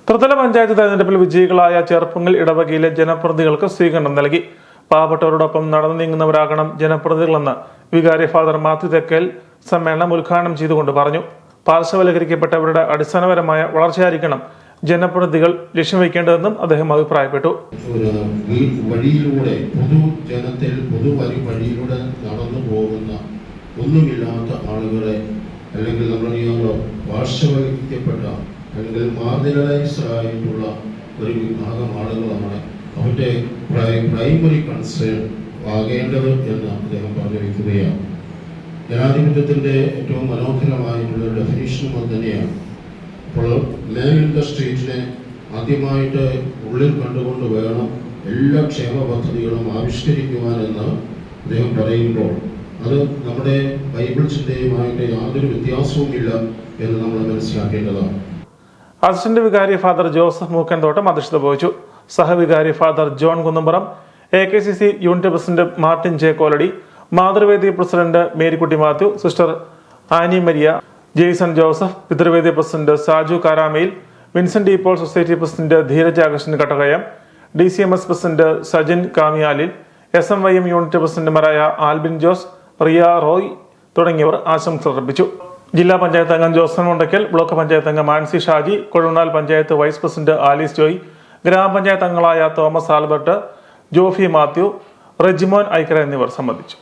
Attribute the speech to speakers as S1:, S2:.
S1: ത്രിതല പഞ്ചായത്ത് തെരഞ്ഞെടുപ്പിൽ വിജയികളായ ചെറുപ്പുങ്കൽ ഇടവകയിലെ ജനപ്രതിനിധികൾക്ക് സ്വീകരണം നൽകി. പാവപ്പെട്ടവരോടൊപ്പം നടന്നു നീങ്ങുന്നവരാകണം ജനപ്രതിനിധികളെന്ന് വികാരി ഫാദർ മാത്യു തെക്കേൽ സമ്മേളനം ഉദ്ഘാടനം ചെയ്തുകൊണ്ട് പറഞ്ഞു. പാർശ്വവൽക്കരിക്കപ്പെട്ടവരുടെ അടിസ്ഥാനപരമായ വളർച്ചയായിരിക്കണം ജനപ്രതിനിധികൾ ലക്ഷ്യം വയ്ക്കേണ്ടതെന്നും അദ്ദേഹം അഭിപ്രായപ്പെട്ടു.
S2: വഴിയിലൂടെ നടന്നു പോകുന്ന ഒന്നുമില്ലാത്ത ആളുകളെ അല്ലെങ്കിൽ പാർശ്വവൽക്കരിക്കപ്പെട്ട അല്ലെങ്കിൽ മാർജിനലൈസ്ഡ് ആയിട്ടുള്ള ഒരു വിഭാഗം ആളുകളാണ് അവരുടെ പ്രൈമറി കൺസേൺ ആകേണ്ടത് എന്ന് അദ്ദേഹം പറഞ്ഞു വയ്ക്കുകയാണ്. ജനാധിപത്യത്തിൻ്റെ ഏറ്റവും മനോഹരമായിട്ടുള്ള ഡെഫിനിഷനും അത് തന്നെയാണ്. അപ്പോൾ മാൻ ഇൻ ദ സ്ട്രീറ്റിനെ ആദ്യമായിട്ട് ഉള്ളിൽ കണ്ടുകൊണ്ട് വേണം എല്ലാ ക്ഷേമ പദ്ധതികളും ആവിഷ്കരിക്കുവാനെന്ന് അദ്ദേഹം പറയുമ്പോൾ അത് നമ്മുടെ ബൈബിൾ ചിന്തയുമായിട്ട് യാതൊരു വ്യത്യാസവുമില്ല എന്ന് നമ്മൾ മനസ്സിലാക്കേണ്ടതാണ്.
S1: അസിസ്റ്റന്റ് വികാരി ഫാദർ ജോസഫ് മൂക്കൻതോട്ടം അധ്യക്ഷത വഹിച്ചു. സഹവികാരി Father John Kunnampuram, AKCC unit president Martin J Koladi, Mathruvedi president Marykutty Mathew, sister Annie Maria, Jason Joseph, Pithruvedi president Saju Karamayil, Vincent ഇപ്പോൾ society president Dheeraj Akarshan Kattakayam, DCMS president Sajin Kamiyalil, SMYM unit പ്രസിഡന്റുമാരായ ആൽബിൻ ജോസ്, റിയ റോയ് തുടങ്ങിയവർ ആശംസ അർപ്പിച്ചു. ജില്ലാ പഞ്ചായത്ത് അംഗം ജോസൻ മുണ്ടക്കൽ, ബ്ലോക്ക് പഞ്ചായത്ത് അംഗം Mansi Shaji, Kozhuvanal panchayat vice president Alice Joy, ഗ്രാമപഞ്ചായത്ത് അംഗങ്ങളായ Thomas Albert, Jofi Mathew, Rejimon Aikara എന്നിവർ സംബന്ധിച്ചു.